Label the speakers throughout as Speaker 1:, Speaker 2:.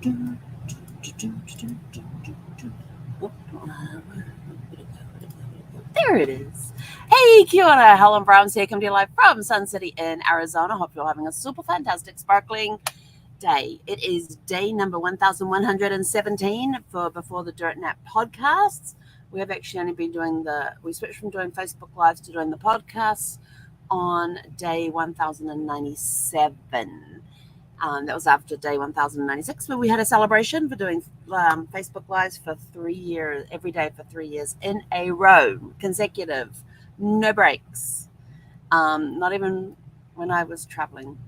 Speaker 1: There it is. Hey, kia ora. Helen Brown's here, coming to you live from Sun City in Arizona. Hope you're having a super fantastic, sparkling day. It is day number 1117 for Before the Dirt Nap podcasts. We have actually only been we switched from doing Facebook Lives to doing the podcasts on day 1097. That was after day 1096, where we had a celebration for doing Facebook Lives for 3 years, every day for 3 years in a row, consecutive, no breaks. Not even when I was traveling.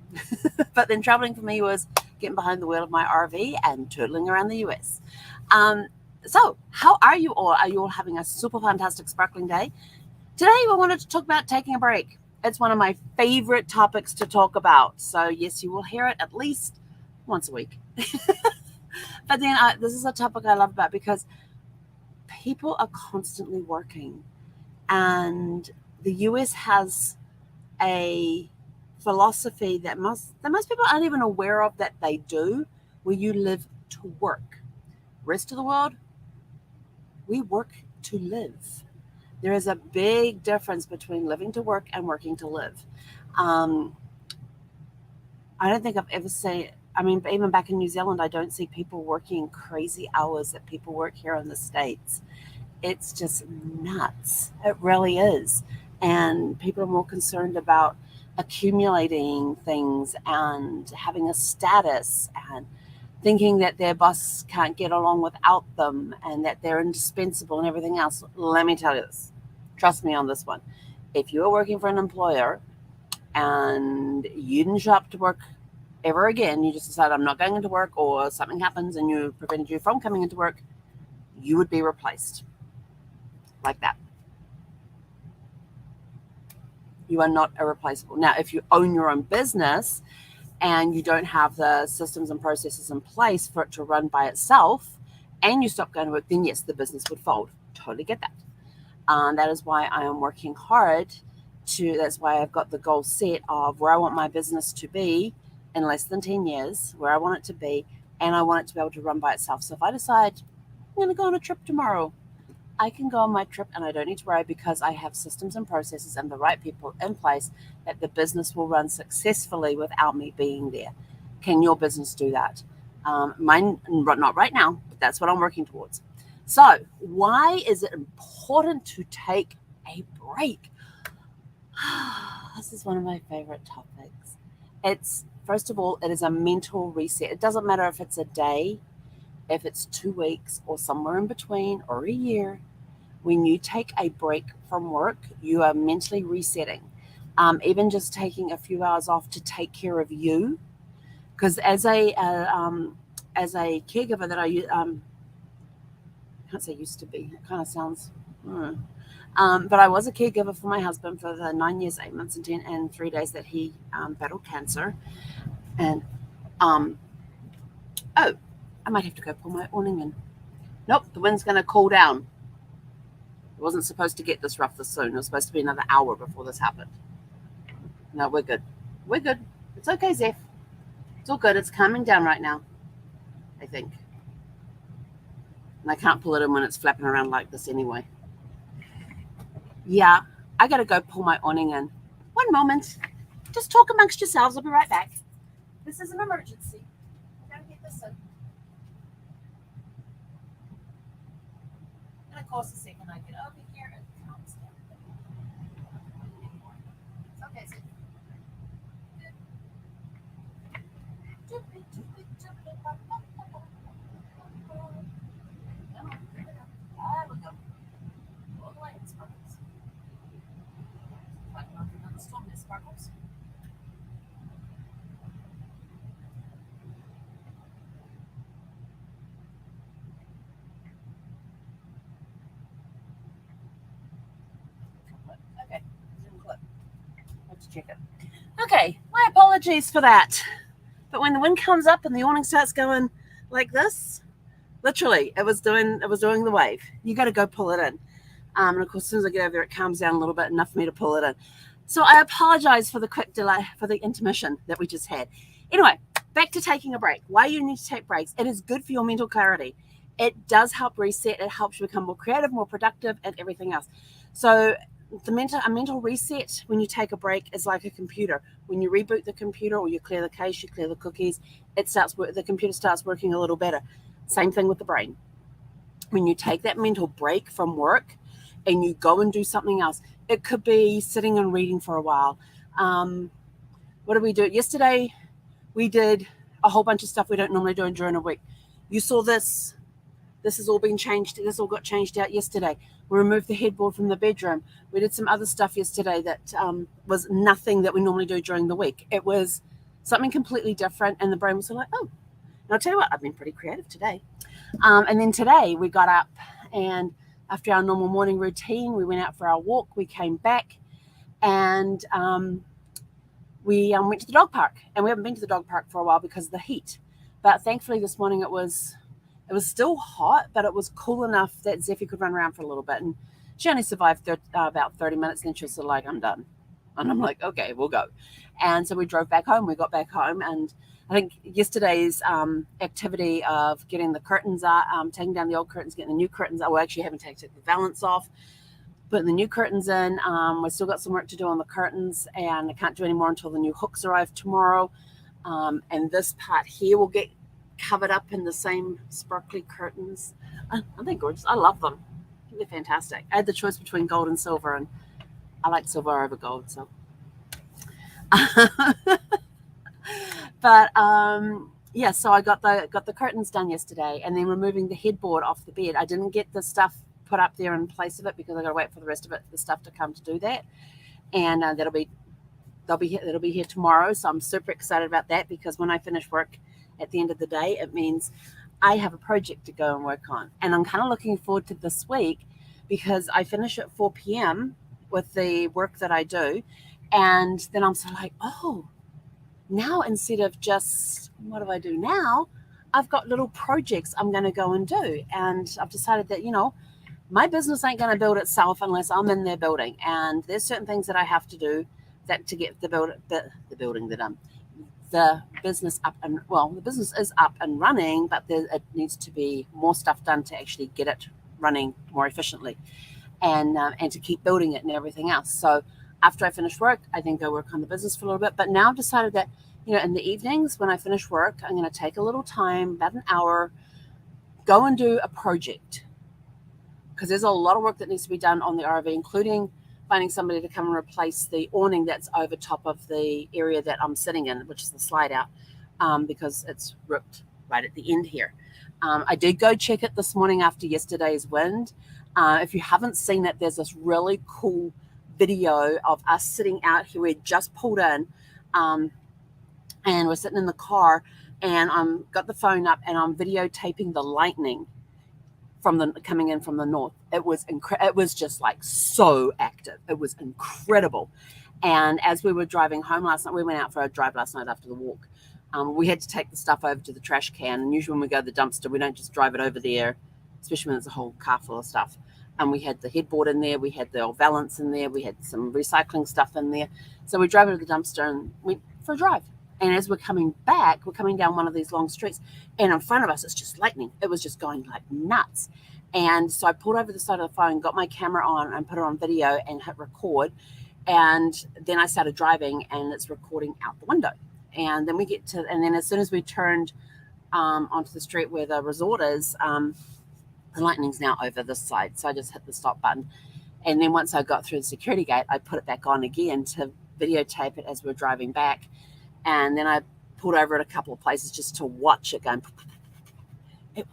Speaker 1: But then traveling for me was getting behind the wheel of my RV and turtling around the US. So how are you all? Are you all having a super fantastic, sparkling day? Today we wanted to talk about taking a break. It's one of my favorite topics to talk about. So yes, you will hear it at least once a week. But then this is a topic I love about because people are constantly working, and the US has a philosophy that most people aren't even aware of that they do, where you live to work. Rest of the world, we work to live. There is a big difference between living to work and working to live. I don't think I've ever seen, even back in New Zealand, I don't see people working crazy hours that people work here in the States. It's just nuts. It really is. And people are more concerned about accumulating things and having a status and thinking that their boss can't get along without them and that they're indispensable and everything else. Let me tell you this. Trust me on this one. If you are working for an employer and you didn't show up to work ever again, you just decide I'm not going into work, or something happens and you prevented you from coming into work, you would be replaced. Like that. You are not irreplaceable. Now, if you own your own business and you don't have the systems and processes in place for it to run by itself, and you stop going to work, then yes, the business would fold. Totally get that. That is why I am working hard that's why I've got the goal set of where I want my business to be in less than 10 years, where I want it to be, and I want it to be able to run by itself. So if I decide I'm going to go on a trip tomorrow, I can go on my trip and I don't need to worry, because I have systems and processes and the right people in place that the business will run successfully without me being there. Can your business do that? Mine, not right now, but that's what I'm working towards. So why is it important to take a break? This is one of my favorite topics. First of all, it is a mental reset. It doesn't matter if it's a day, if it's 2 weeks, or somewhere in between, or a year. When you take a break from work, you are mentally resetting. Even just taking a few hours off to take care of you, because as a caregiver that I can't say used to be. It kind of sounds. But I was a caregiver for my husband for the 9 years, 8 months, and 3 days that he battled cancer. And I might have to go pull my awning in. Nope, the wind's going to cool down. It wasn't supposed to get this rough this soon. It was supposed to be another hour before this happened. No, we're good. We're good. It's okay, Zeph. It's all good. It's calming down right now, I think. And I can't pull it in when it's flapping around like this anyway. Yeah, I got to go pull my awning in. One moment. Just talk amongst yourselves. I'll be right back. This is an emergency. I got to get this in. And of course, the second I get over here, it comes down. Okay, so. Sparkles. Okay, Zoom clip. Let's check it. Okay, my apologies for that. But when the wind comes up and the awning starts going like this, literally, it was doing the wave. You got to go pull it in. And of course, as soon as I get over there, it calms down a little bit, enough for me to pull it in. So I apologize for the quick delay, for the intermission that we just had. Anyway, back to taking a break. Why you need to take breaks. It is good for your mental clarity. It does help reset. It helps you become more creative, more productive, and everything else. So a mental reset when you take a break is like a computer. When you reboot the computer or you clear the cache, you clear the cookies, the computer starts working a little better. Same thing with the brain. When you take that mental break from work and you go and do something else, it could be sitting and reading for a while. What did we do? Yesterday, we did a whole bunch of stuff we don't normally do during a week. You saw this. This has all been changed. This all got changed out yesterday. We removed the headboard from the bedroom. We did some other stuff yesterday that was nothing that we normally do during the week. It was something completely different, and the brain was like, oh. And I'll tell you what, I've been pretty creative today. And then today we got up, and after our normal morning routine, we went out for our walk. We came back, and we went to the dog park. And we haven't been to the dog park for a while because of the heat. But thankfully this morning it was still hot, but it was cool enough that Zeffie could run around for a little bit. And she only survived about 30 minutes. And then she was sort of like, I'm done. And I'm like, okay, we'll go. And so we drove back home. We got back home. And I think yesterday's activity of getting the curtains out, taking down the old curtains, getting the new curtains out. Well, actually haven't taken the valance off, putting the new curtains in. We've still got some work to do on the curtains, and I can't do any more until the new hooks arrive tomorrow. And this part here will get covered up in the same sparkly curtains. Aren't they gorgeous? I love them. They're fantastic. I had the choice between gold and silver, and I like silver over gold. So, but yeah. So I got the curtains done yesterday, and then removing the headboard off the bed. I didn't get the stuff put up there in place of it because I got to wait for the rest of the stuff to come to do that, and that'll be here tomorrow. So I'm super excited about that because when I finish work at the end of the day, it means I have a project to go and work on. And I'm kind of looking forward to this week because I finish at 4 p.m. with the work that I do. And then I'm sort of like, oh, now instead of just, what do I do now? I've got little projects I'm going to go and do. And I've decided that, my business ain't going to build itself unless I'm in there building. And there's certain things that I have to do that to get the business up, and the business is up and running, but it needs to be more stuff done to actually get it running more efficiently, and to keep building it and everything else. So after I finish work, I then go work on the business for a little bit. But now I've decided that in the evenings when I finish work, I'm going to take a little time, about an hour, go and do a project, because there's a lot of work that needs to be done on the RV, including finding somebody to come and replace the awning that's over top of the area that I'm sitting in, which is the slide out, because it's ripped right at the end here. I did go check it this morning after yesterday's wind. If you haven't seen it, there's this really cool video of us sitting out here. We just pulled in, and we're sitting in the car, and got the phone up, and I'm videotaping the lightning coming in from the north. It was just like so active. It was incredible. And as we were driving home last night, we went out for a drive last night after the walk. We had to take the stuff over to the trash can. And usually when we go to the dumpster, we don't just drive it over there, especially when there's a whole car full of stuff. And we had the headboard in there. We had the old valance in there. We had some recycling stuff in there. So we drove it to the dumpster and went for a drive. And as we're coming back, we're coming down one of these long streets, and in front of us, it's just lightning. It was just going like nuts. And so I pulled over the side of the phone, got my camera on and put it on video and hit record. And then I started driving, and it's recording out the window. And then and then as soon as we turned onto the street where the resort is, the lightning's now over this side. So I just hit the stop button. And then once I got through the security gate, I put it back on again to videotape it as we're driving back. And then I pulled over at a couple of places just to watch it going. It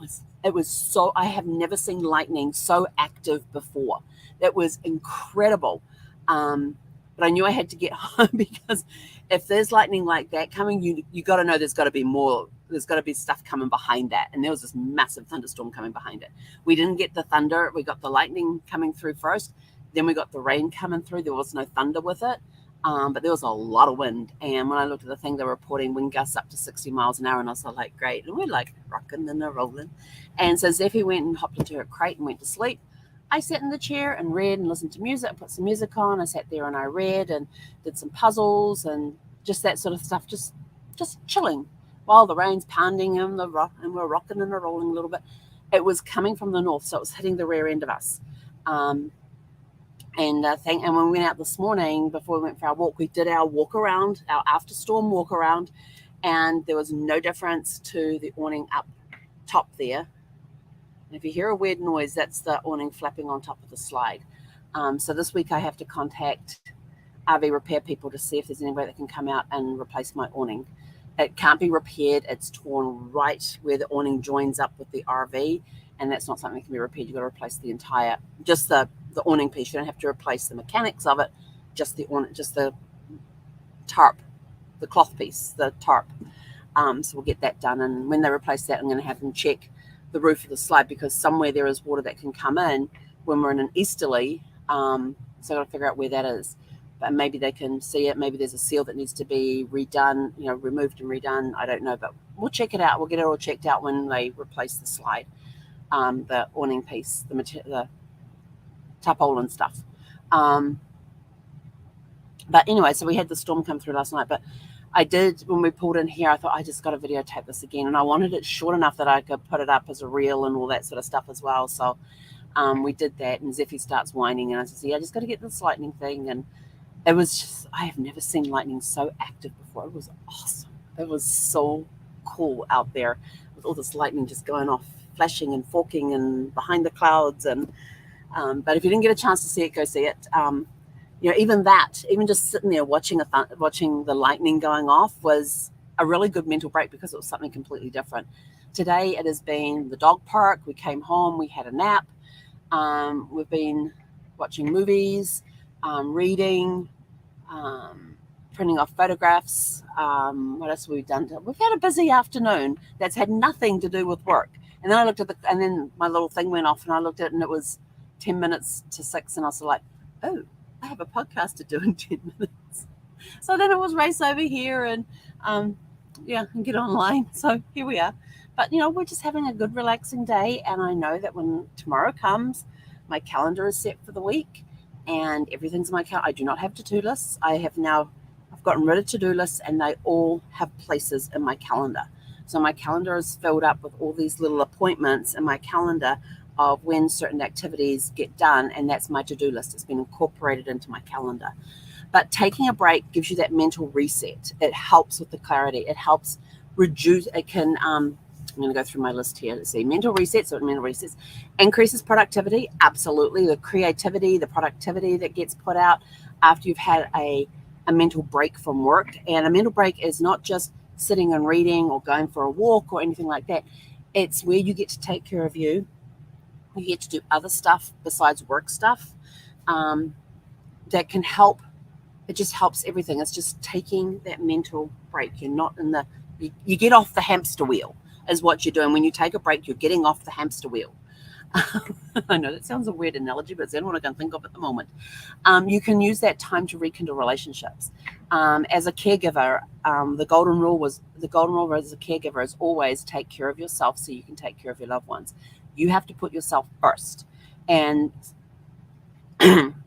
Speaker 1: was so, I have never seen lightning so active before. It was incredible. But I knew I had to get home because if there's lightning like that coming, you got to know there's got to be more. There's got to be stuff coming behind that. And there was this massive thunderstorm coming behind it. We didn't get the thunder. We got the lightning coming through first. Then we got the rain coming through. There was no thunder with it. But there was a lot of wind. And when I looked at the thing, they were reporting wind gusts up to 60 miles an hour. And I was like, great. And we're like rocking and rolling. And so Zeffie went and hopped into her crate and went to sleep. I sat in the chair and read and listened to music. I put some music on. I sat there and I read and did some puzzles and just that sort of stuff. Just chilling. while the rain's pounding and we're rocking and rolling a little bit. It was coming from the north, so it was hitting the rear end of us. And when we went out this morning before we went for our walk, we did our walk around, our after storm walk around, and there was no difference to the awning up top there. And if you hear a weird noise, that's the awning flapping on top of the slide. So this week I have to contact RV repair people to see if there's anybody that can come out and replace my awning. It can't be repaired. It's torn right where the awning joins up with the RV, and that's not something that can be repaired. You've got to replace the entire, just the awning piece. You don't have to replace the mechanics of it, just the awning, just the tarp, the cloth piece, the tarp. So we'll get that done, and when they replace that, I'm going to have them check the roof of the slide, because somewhere there is water that can come in when we're in an easterly. So I've got to figure out where that is. But maybe they can see it. Maybe there's a seal that needs to be redone, removed and redone. I don't know, but we'll check it out. We'll get it all checked out when they replace the slide, the awning piece, the tarpaulin stuff. But anyway, so we had the storm come through last night. But I did, when we pulled in here, I thought I just got to videotape this again. And I wanted it short enough that I could put it up as a reel and all that sort of stuff as well. So we did that. And Zeffy starts whining. And I said, I just got to get this lightning thing. And it was just, I have never seen lightning so active before. It was awesome. It was so cool out there with all this lightning just going off, flashing and forking and behind the clouds. And but if you didn't get a chance to see it, go see it. Even just sitting there watching the lightning going off was a really good mental break, because it was something completely different. Today it has been the dog park. We came home, we had a nap. We've been watching movies, reading, printing off photographs. What else have we done? We've had a busy afternoon that's had nothing to do with work. And then I looked at and then my little thing went off, and I looked at it, and it was 10 minutes to 6, and I was like, oh, I have a podcast to do in 10 minutes. So then it was race over here and get online. So here we are. But, we're just having a good, relaxing day. And I know that when tomorrow comes, my calendar is set for the week and everything's in my calendar. I do not have to-do lists. I've gotten rid of to-do lists, and they all have places in my calendar. So my calendar is filled up with all these little appointments in my calendar of when certain activities get done, and that's my to-do list. It's been incorporated into my calendar. But taking a break gives you that mental reset. It helps with the clarity. It helps reduce, it can, I'm going to go through my list here. Let's see, mental resets. So mental resets increases productivity. Absolutely. The creativity, the productivity that gets put out after you've had a mental break from work. And a mental break is not just sitting and reading or going for a walk or anything like that. It's where you get to take care of you. You get to do other stuff besides work stuff that can help. It just helps everything. It's just taking that mental break. You're not in you get off the hamster wheel is what you're doing. When you take a break, you're getting off the hamster wheel. I know that sounds a weird analogy, but it's the only one I can think of at the moment. You can use that time to rekindle relationships. As a caregiver, the golden rule as a caregiver is always take care of yourself so you can take care of your loved ones. You have to put yourself first. And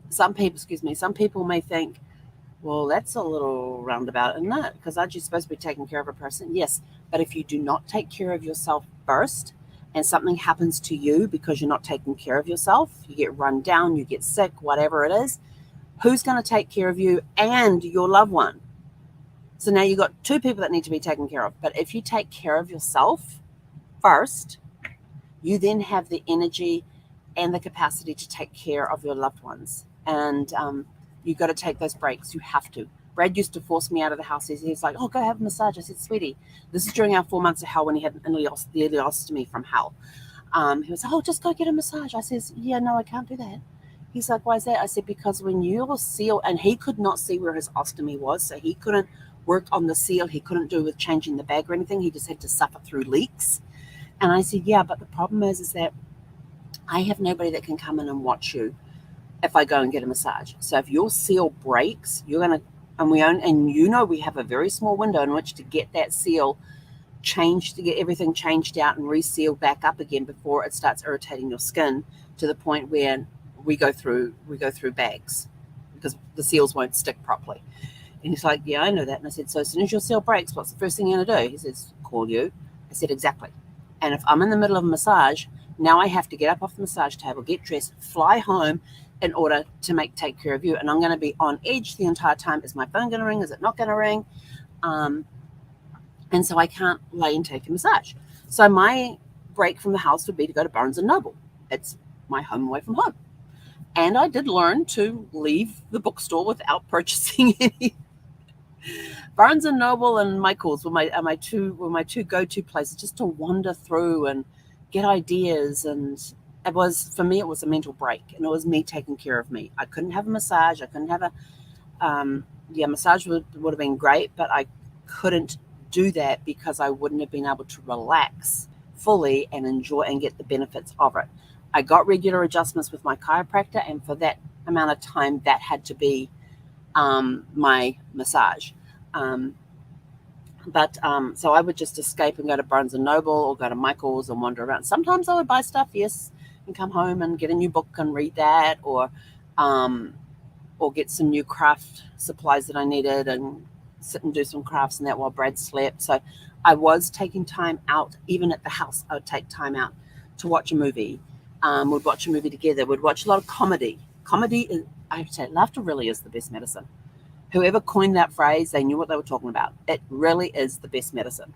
Speaker 1: some people may think, well, that's a little roundabout, isn't it? Because aren't you supposed to be taking care of a person? Yes, but if you do not take care of yourself first, and something happens to you because you're not taking care of yourself, you get run down, you get sick, whatever it is, who's going to take care of you and your loved one? So now you've got two people that need to be taken care of. But if you take care of yourself first, you then have the energy and the capacity to take care of your loved ones. And you've got to take those breaks. You have to. Brad used to force me out of the house. He's like, oh, go have a massage. I said, sweetie, this is during our 4 months of hell when he had the ileostomy from hell. He was like, oh, just go get a massage. I says, yeah, no, I can't do that. He's like, why is that? I said, because when you're sealed, and he could not see where his ostomy was, so he couldn't work on the seal. He couldn't do with changing the bag or anything. He just had to suffer through leaks. And I said, yeah, but the problem is that I have nobody that can come in and watch you if I go and get a massage. So if your seal breaks, you're going to, we have a very small window in which to get that seal changed, to get everything changed out and resealed back up again before it starts irritating your skin to the point where we go through bags because the seals won't stick properly. And he's like, yeah, I know that. And I said, so as soon as your cell breaks, what's the first thing you're going to do? He says, call you. I said, exactly. And if I'm in the middle of a massage, now I have to get up off the massage table, get dressed, fly home in order to take care of you. And I'm going to be on edge the entire time. Is my phone going to ring? Is it not going to ring? And so I can't lay and take a massage. So my break from the house would be to go to Barnes & Noble. It's my home away from home. And I did learn to leave the bookstore without purchasing any. Barnes & Noble and Michael's were my two go-to places just to wander through and get ideas. And it was, for me, it was a mental break, and it was me taking care of me. I couldn't have a massage. I couldn't have massage would have been great, but I couldn't do that because I wouldn't have been able to relax fully and enjoy and get the benefits of it. I got regular adjustments with my chiropractor, and for that amount of time, that had to be my massage. So I would just escape and go to Barnes & Noble or go to Michael's and wander around. Sometimes I would buy stuff, yes, and come home and get a new book and read that, or get some new craft supplies that I needed and sit and do some crafts and that while Brad slept. So I was taking time out. Even at the house, I would take time out to watch a movie. We'd watch a movie together. We'd watch a lot of comedy. Comedy is, I would say, laughter really is the best medicine. Whoever coined that phrase, they knew what they were talking about. It really is the best medicine.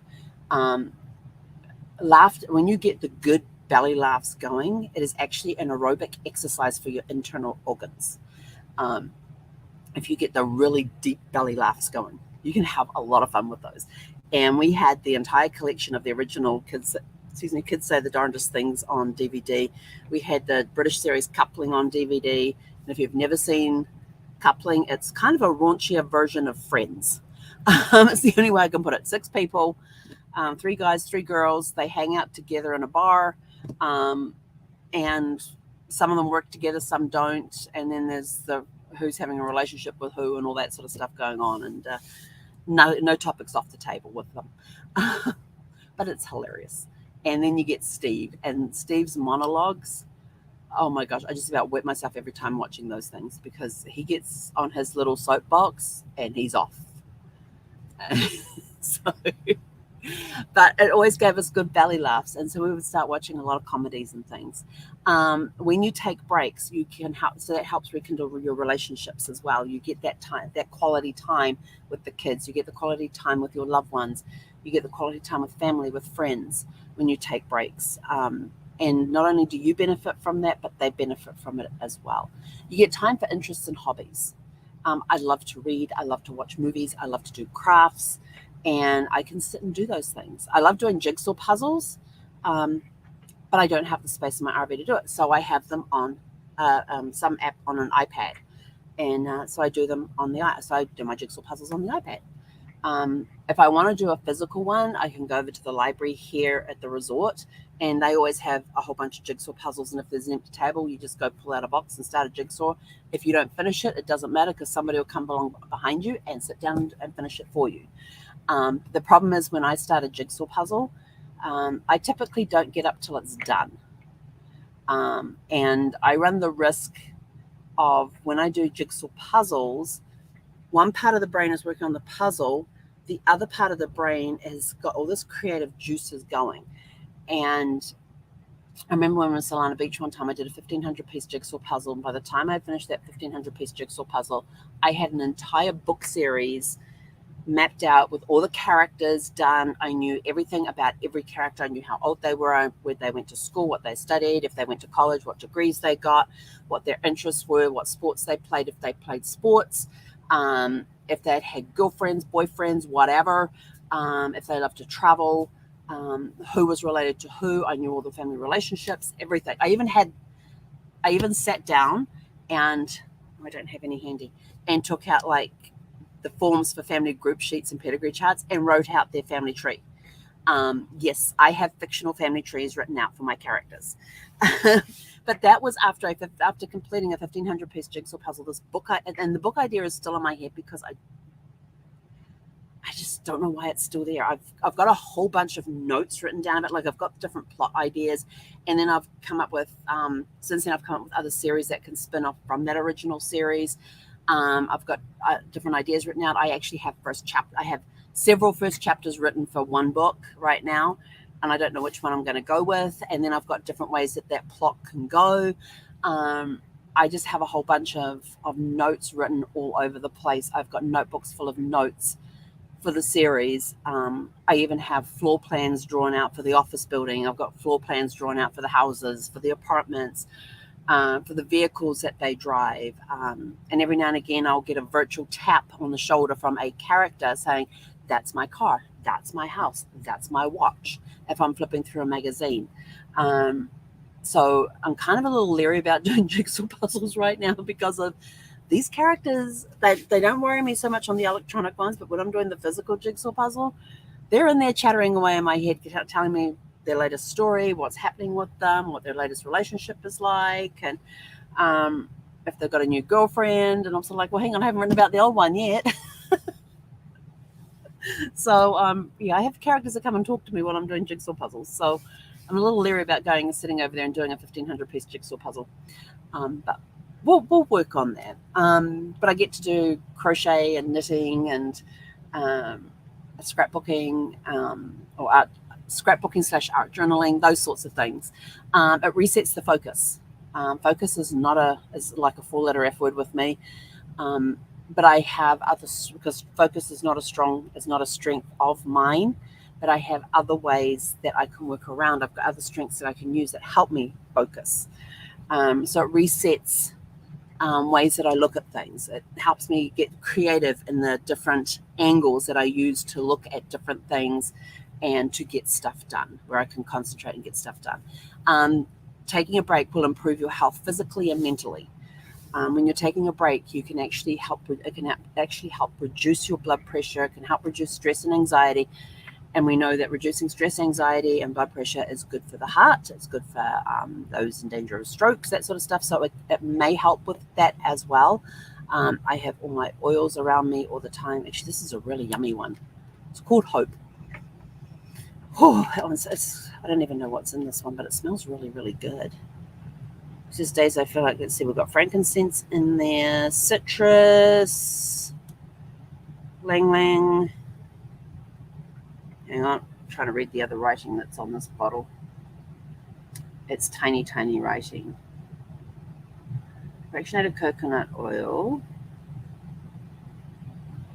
Speaker 1: Laughter, when you get the good belly laughs going, it is actually an aerobic exercise for your internal organs. If you get the really deep belly laughs going, you can have a lot of fun with those. And we had the entire collection of the original Kids Say the Darndest Things on DVD. We had the British series Coupling on DVD. And if you've never seen Coupling, it's kind of a raunchier version of Friends. It's the only way I can put it. 6 people, 3 guys, 3 girls. They hang out together in a bar, and some of them work together, some don't. And then there's the who's having a relationship with who and all that sort of stuff going on. And no topics off the table with them. But it's hilarious. And then you get Steve, and Steve's monologues. Oh my gosh, I just about wet myself every time watching those things, because he gets on his little soapbox and he's off. But it always gave us good belly laughs, and so we would start watching a lot of comedies and things. When you take breaks, you can help, so that helps rekindle your relationships as well. You get that time, that quality time with the kids. You get the quality time with your loved ones. You get the quality time with family, with friends when you take breaks. And not only do you benefit from that, but they benefit from it as well. You get time for interests and hobbies. I love to read. I love to watch movies. I love to do crafts. And I can sit and do those things. I love doing jigsaw puzzles, but I don't have the space in my RV to do it. So I have them on some app on an iPad. And so I do them on the So I do my jigsaw puzzles on the iPad. If I want to do a physical one, I can go over to the library here at the resort, and they always have a whole bunch of jigsaw puzzles. And if there's an empty table, you just go pull out a box and start a jigsaw. If you don't finish it, it doesn't matter, because somebody will come along behind you and sit down and finish it for you. The problem is, when I start a jigsaw puzzle, I typically don't get up till it's done. And I run the risk of, when I do jigsaw puzzles, one part of the brain is working on the puzzle, the other part of the brain has got all this creative juices going. And I remember when we were in Solana Beach one time, I did a 1,500-piece jigsaw puzzle. And by the time I finished that 1,500-piece jigsaw puzzle, I had an entire book series mapped out with all the characters done. I knew everything about every character. I knew how old they were, where they went to school, what they studied, if they went to college, what degrees they got, what their interests were, what sports they played, if they played sports, if they had girlfriends, boyfriends, whatever, if they loved to travel, who was related to who. I knew all the family relationships, everything. I even sat down, and I don't have any handy, and took out like the forms for family group sheets and pedigree charts, and wrote out their family tree. Yes, I have fictional family trees written out for my characters. But that was after completing a 1,500-piece jigsaw puzzle. This book, and the book idea is still in my head, because I just don't know why it's still there. I've got a whole bunch of notes written down about, like, I've got different plot ideas, and then I've come up with since then I've come up with other series that can spin off from that original series. I've got different ideas written out. I actually have I have several first chapters written for one book right now, and I don't know which one I'm going to go with. And then I've got different ways that plot can go. I just have a whole bunch of notes written all over the place. I've got notebooks full of notes for the series. I even have floor plans drawn out for the office building. I've got floor plans drawn out for the houses, for the apartments, for the vehicles that they drive. And every now and again, I'll get a virtual tap on the shoulder from a character saying, that's my car, that's my house, that's my watch, if I'm flipping through a magazine. So I'm kind of a little leery about doing jigsaw puzzles right now because of these characters. They don't worry me so much on the electronic ones, but when I'm doing the physical jigsaw puzzle, they're in there chattering away in my head, telling me their latest story, what's happening with them, what their latest relationship is like, and if they've got a new girlfriend. And I'm sort of like, well, hang on, I haven't written about the old one yet. So I have characters that come and talk to me while I'm doing jigsaw puzzles. So I'm a little leery about going and sitting over there and doing a 1,500-piece jigsaw puzzle. But we'll work on that. But I get to do crochet and knitting and scrapbooking or art, scrapbooking / art journaling, those sorts of things. It resets the focus. Focus is like a 4-letter F word with me. But I have others, because focus is not a strength of mine, but I have other ways that I can work around. I've got other strengths that I can use that help me focus. So it resets ways that I look at things. It helps me get creative in the different angles that I use to look at different things and to get stuff done, where I can concentrate and get stuff done. Taking a break will improve your health physically and mentally. When you're taking a break, it can actually help reduce your blood pressure. It can help reduce stress and anxiety. And we know that reducing stress, anxiety, and blood pressure is good for the heart. It's good for those in danger of strokes, that sort of stuff. So it may help with that as well. I have all my oils around me all the time. Actually, this is a really yummy one. It's called Hope. Oh, I don't even know what's in this one, but it smells really, really good. These days I feel like, let's see, we've got frankincense in there, citrus, lang. Hang on, I'm trying to read the other writing that's on this bottle. It's tiny, tiny writing. Fractionated coconut oil,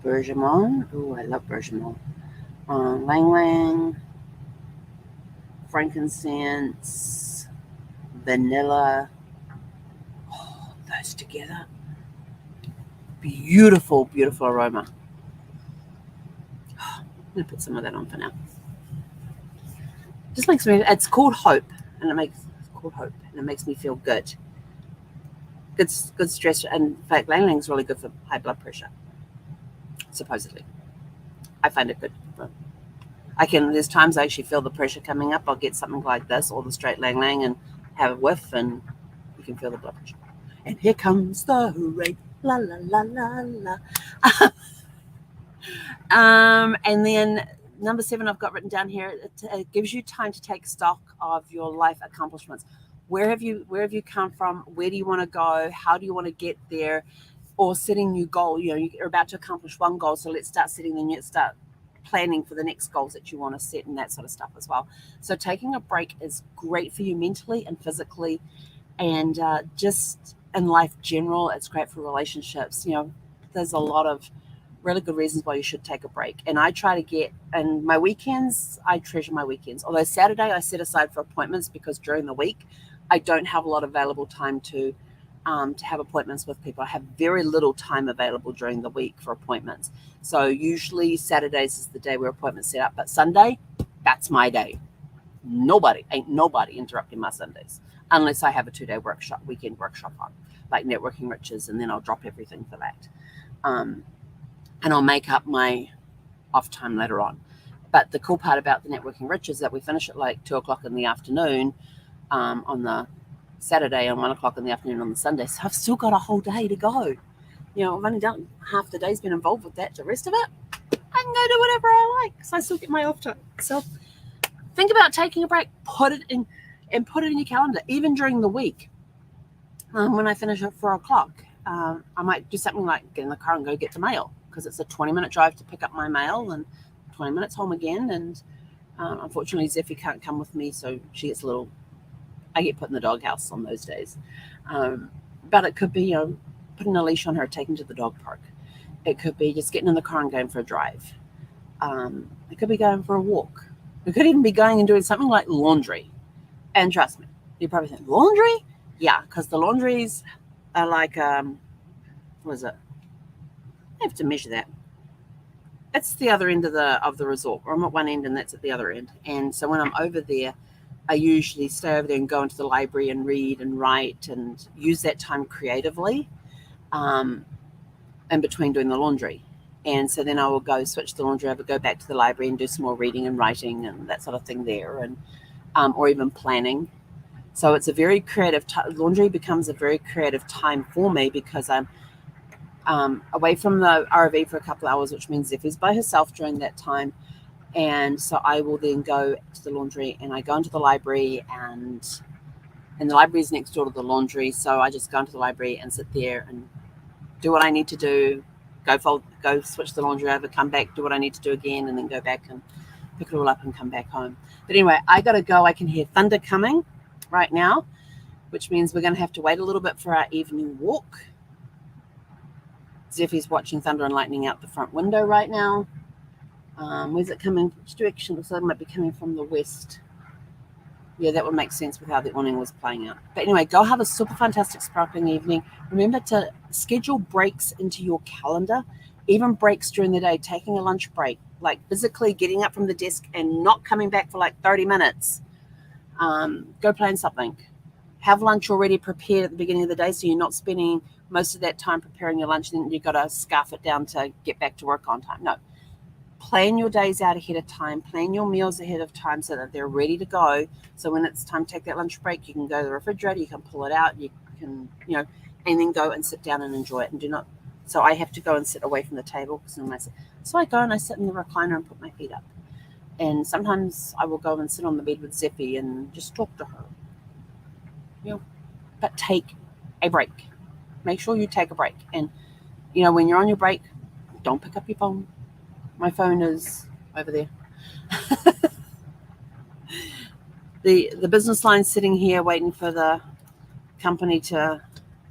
Speaker 1: bergamot. Oh, I love bergamot. Lang, frankincense, vanilla. Oh, those together. Beautiful, beautiful aroma. I'm going to put some of that on for now. Just makes me, it's called Hope, and it makes me feel good. Good stress, and in fact, lang is really good for high blood pressure, supposedly. I find it good. There's times I actually feel the pressure coming up. I'll get something like this, or the straight lang and have a whiff, and you can feel the blood pressure. And here comes the rain, la la la la la. And then number 7 I've got written down here. It gives you time to take stock of your life accomplishments. Where have you come from? Where do you want to go? How do you want to get there? Or setting new goal. You're about to accomplish one goal, so let's start planning for the next goals that you want to set and that sort of stuff as well. So taking a break is great for you mentally and physically, and just in life general, it's great for relationships. There's a lot of really good reasons why you should take a break. And I try to get, and my weekends, I treasure my weekends. Although Saturday I set aside for appointments, because during the week I don't have a lot of available time to have appointments with people. I have very little time available during the week for appointments. So usually Saturdays is the day where appointments set up. But Sunday, that's my day. Ain't nobody interrupting my Sundays, unless I have a 2-day weekend workshop on, like Networking Riches, and then I'll drop everything for that. And I'll make up my off time later on. But the cool part about the Networking Riches is that we finish at like 2:00 in the afternoon on the Saturday, and 1:00 in the afternoon on the Sunday. So I've still got a whole day to go. I've only done half the day's been involved with that. The rest of it, I can go do whatever I like, because I still get my off time. So think about taking a break. Put it in your calendar, even during the week. When I finish at 4:00, I might do something like get in the car and go get the mail, because it's a 20-minute drive to pick up my mail and 20 minutes home again. And unfortunately, Zeffie can't come with me, so she gets I get put in the doghouse on those days. But it could be, putting a leash on her, taking to the dog park. It could be just getting in the car and going for a drive. It could be going for a walk. It could even be going and doing something like laundry. And trust me, you probably think, laundry? Yeah, because the laundries are like, what is it? I have to measure that. It's the other end of the resort. I'm at one end and that's at the other end. And so when I'm over there, I usually stay over there and go into the library and read and write and use that time creatively in between doing the laundry. And so then I will go switch the laundry over, go back to the library and do some more reading and writing and that sort of thing there, and or even planning. So it's a very creative laundry becomes a very creative time for me, because I'm away from the RV for a couple of hours, which means Zeffie's by herself during that time. And so I will then go to the laundry, and I go into the library, and the library is next door to the laundry. So I just go into the library and sit there and do what I need to do, go switch the laundry over, come back, do what I need to do again, and then go back and pick it all up and come back home. But anyway, I got to go. I can hear thunder coming right now, which means we're going to have to wait a little bit for our evening walk. Zeffie's watching thunder and lightning out the front window right now. Where's it coming? Which direction? So it might be coming from the west. Yeah, that would make sense with how the awning was playing out. But anyway, go have a super fantastic sparkling evening. Remember to schedule breaks into your calendar, even breaks during the day, taking a lunch break, like physically getting up from the desk and not coming back for like 30 minutes. Go plan something. Have lunch already prepared at the beginning of the day, so you're not spending most of that time preparing your lunch, and then you've got to scarf it down to get back to work on time. No. Plan your days out ahead of time. Plan your meals ahead of time so that they're ready to go. So when it's time to take that lunch break, you can go to the refrigerator, you can pull it out, you can, and then go and sit down and enjoy it. And do not. So I have to go and sit away from the table, so I go and I sit in the recliner and put my feet up. And sometimes I will go and sit on the bed with Zeffie and just talk to her. But take a break. Make sure you take a break. And when you're on your break, don't pick up your phone. My phone is over there. The business line's sitting here waiting for the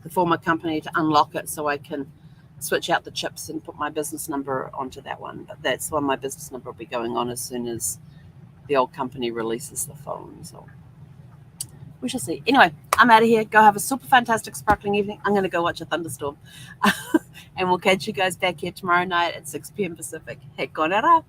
Speaker 1: former company to unlock it so I can switch out the chips and put my business number onto that one. But that's when my business number will be going on as soon as the old company releases the phone. So we shall see. Anyway, I'm out of here. Go have a super fantastic sparkling evening. I'm going to go watch a thunderstorm. And we'll catch you guys back here tomorrow night at 6 p.m. Pacific. He konera.